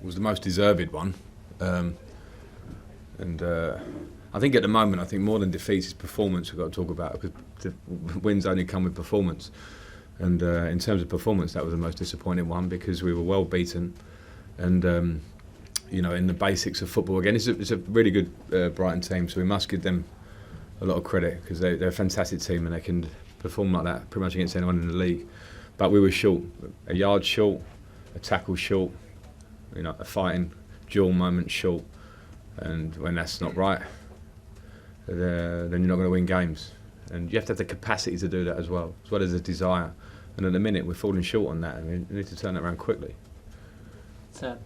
was the most deserved one. And I think at the moment, I think more than defeats is performance we've got to talk about, because the wins only come with performance. And in terms of performance, that was the most disappointing one, because we were well beaten. And in the basics of football, again, it's a really good Brighton team, so we must give them a lot of credit, because they're a fantastic team and they can perform like that pretty much against anyone in the league. But we were short, a yard short, a tackle short, a fighting duel moment short. And when that's not right, then you're not going to win games. And you have to have the capacity to do that as well as the desire. And at the minute, we're falling short on that, and we need to turn it around quickly. Sam.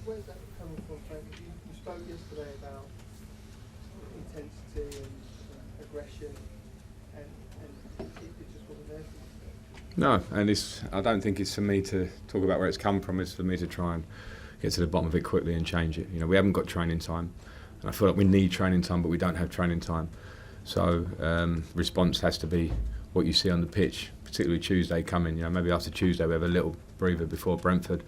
Where's that coming from, Frank? You spoke yesterday about intensity and aggression, and it just wasn't there for you. No, and I don't think it's for me to talk about where it's come from. It's for me to try and get to the bottom of it quickly and change it. We haven't got training time, and I feel like we need training time, but we don't have training time. So response has to be what you see on the pitch, particularly Tuesday coming. Maybe after Tuesday we have a little breather before Brentford.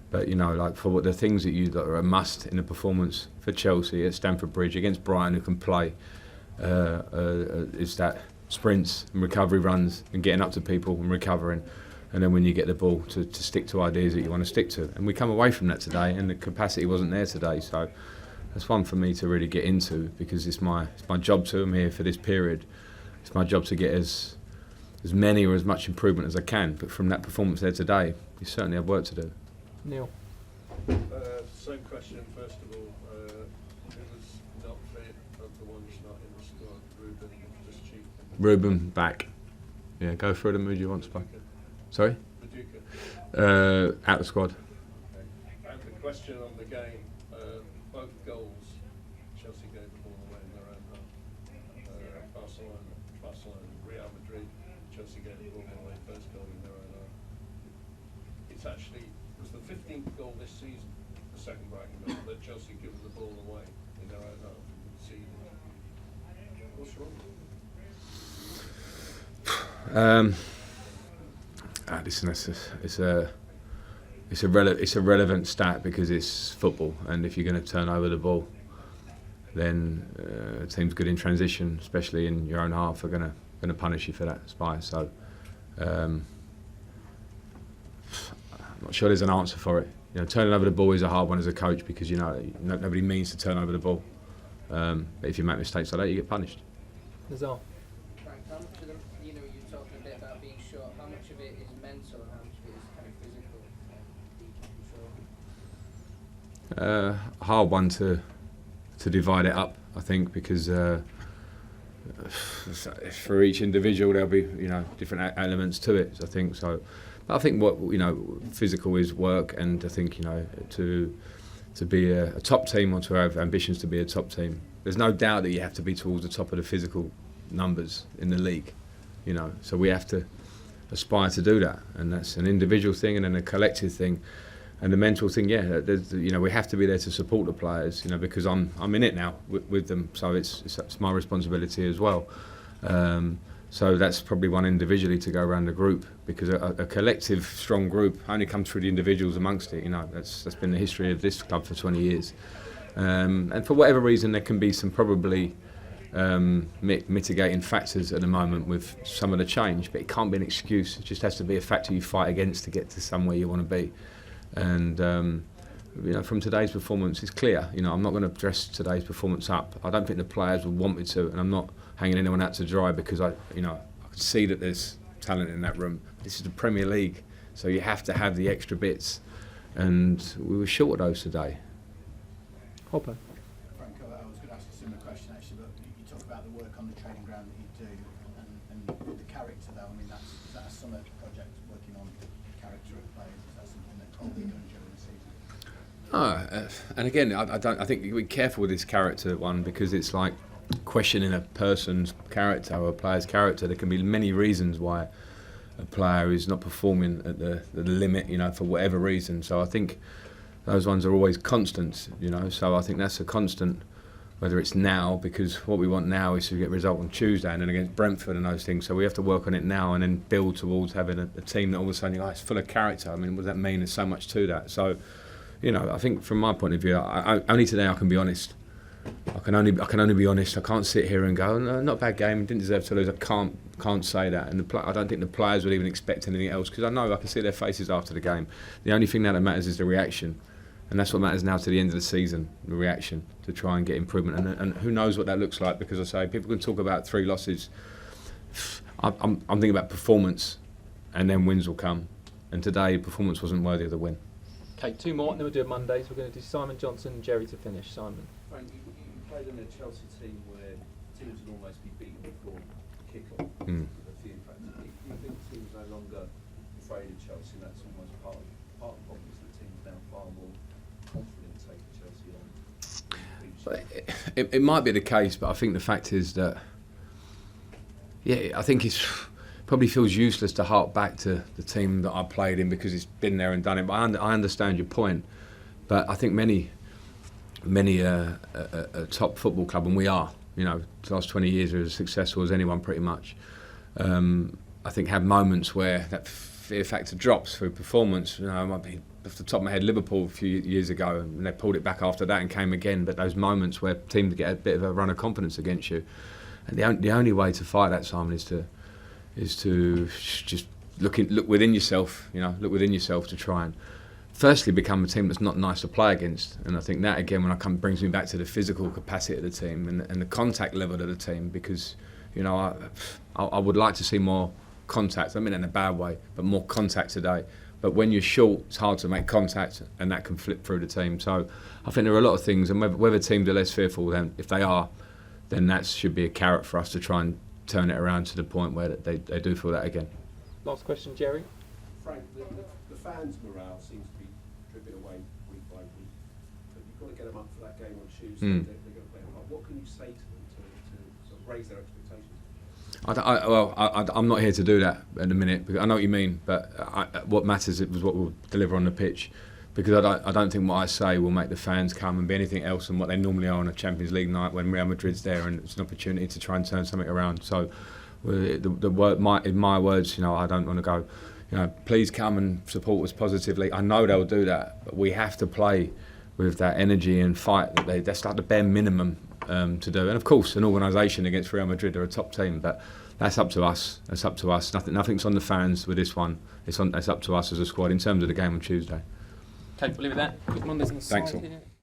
But like for what the things that are a must in a performance for Chelsea at Stamford Bridge against Brighton, who can play, is that sprints and recovery runs and getting up to people and recovering. And then when you get the ball, to stick to ideas that you want to stick to. And we come away from that today, and the capacity wasn't there today. So that's one for me to really get into, because it's my job to. I'm here for this period. It's my job to get as many or as much improvement as I can. But from that performance there today, you certainly have work to do. Neil. Same question, first of all. Who was not fit of the ones not in the squad? Ruben, just cheap. Ruben back. Yeah, go through them. Who do you want to play? Sorry? Paducah. Out the squad. Okay. And the question on the game, both goals, Chelsea gave the ball away in their own half. Barcelona, Real Madrid, Chelsea gave the ball away, first goal in their own half. It's actually, was the 15th goal this season, the second Brighton goal, that Chelsea given the ball away in their own half. What's wrong? Listen, it's a relevant stat, because it's football, and if you're going to turn over the ball, then teams good in transition, especially in your own half, are going to punish you for that spy. So I'm not sure there's an answer for it. Turning over the ball is a hard one as a coach, because nobody means to turn over the ball. But if you make mistakes like that, you get punished. Nazar. Frank, how much of them, you're talking a bit about being short, how much of it is mental and how much of it is kind of physical? Hard one to divide it up, I think, because for each individual there'll be different elements to it. I think so. But I think what physical is work, and I think to be a top team, or to have ambitions to be a top team, there's no doubt that you have to be towards the top of the physical numbers in the league. So we have to aspire to do that, and that's an individual thing and then a collective thing. And the mental thing, we have to be there to support the players, because I'm in it now with them, so it's my responsibility as well. So that's probably one individually to go around the group, because a collective, strong group only comes through the individuals amongst it. That's been the history of this club for 20 years. And for whatever reason, there can be some probably mitigating factors at the moment with some of the change, but it can't be an excuse. It just has to be a factor you fight against to get to somewhere you want to be. And from today's performance, it's clear. I'm not going to dress today's performance up. I don't think the players would want me to, and I'm not hanging anyone out to dry, because I can see that there's talent in that room. This is the Premier League, so you have to have the extra bits, and we were short of those today. Hopper. Frank, I was going to ask a similar question actually, but you talk about the work on the training ground that you do, and the character though. I mean, is that a summer project, working on character of players? Is that something that probably done during the season? And again, I think you be careful with this character one, because it's like questioning a person's character or a player's character. There can be many reasons why a player is not performing at the limit, for whatever reason. So I think those ones are always constants, So I think that's a constant, whether it's now, because what we want now is to get a result on Tuesday and then against Brentford and those things. So we have to work on it now and then build towards having a team that all of a sudden, it's full of character. I mean, what does that mean? There's so much to that. So, you know, I think from my point of view, only today I can be honest. I can only be honest. I can't sit here and go, no, not a bad game, didn't deserve to lose. I can't say that, and I don't think the players would even expect anything else, because I can see their faces after the game. The only thing that matters is the reaction, and that's what matters now to the end of the season. The reaction to try and get improvement, and who knows what that looks like, because I say people can talk about 3 losses. I'm thinking about performance, and then wins will come. And today, performance wasn't worthy of the win. Okay, 2 more, and then we'll do it Mondays. We're going to do Simon Johnson and Jerry to finish. Simon. Frank, you played in a Chelsea team where teams would almost be beaten before kick-off. Mm. With a few factors. Do you think teams no longer afraid of Chelsea? And that's almost part of the problem, is that teams now far more confident taking Chelsea on. It might be the case, but I think the fact is that, yeah, I think it's probably feels useless to hark back to the team that I played in, because it's been there and done it. But I understand your point. But I think many a top football club, and we are, you know, the last 20 years are as successful as anyone pretty much. I think have moments where that fear factor drops through performance. You know, it might be off the top of my head Liverpool a few years ago, and they pulled it back after that and came again. But those moments where teams get a bit of a run of confidence against you, and the only way to fight that, Simon, is to just look within yourself. You know, look within yourself to try and firstly become a team that's not nice to play against. And I think that again, brings me back to the physical capacity of the team and the contact level of the team, because, you know, I would like to see more contact. I mean, in a bad way, but more contact today. But when you're short, it's hard to make contact, and that can flip through the team. So I think there are a lot of things, and whether teams are less fearful, then if they are, then that should be a carrot for us to try and turn it around to the point where they do feel that again. Last question, Jerry. Frank, the fans' morale seems to be dripping away week by week. But you've got to get them up for that game on Tuesday. Mm. They're going to play a part. What can you say to them to sort of raise their expectations? I'm not here to do that at the minute, because I know what you mean, but what matters was what we'll deliver on the pitch, because I don't think what I say will make the fans come and be anything else than what they normally are on a Champions League night when Real Madrid's there and it's an opportunity to try and turn something around. So in my words, you know, I don't want to go, you know, please come and support us positively. I know they'll do that, but we have to play with that energy and fight. That's like the bare minimum to do. And of course, an organisation against Real Madrid, they're a top team, but that's up to us. That's up to us. Nothing's on the fans with this one. It's up to us as a squad in terms of the game on Tuesday. Okay, we'll leave it at that. Quick Mondays on the Thanks side all. here.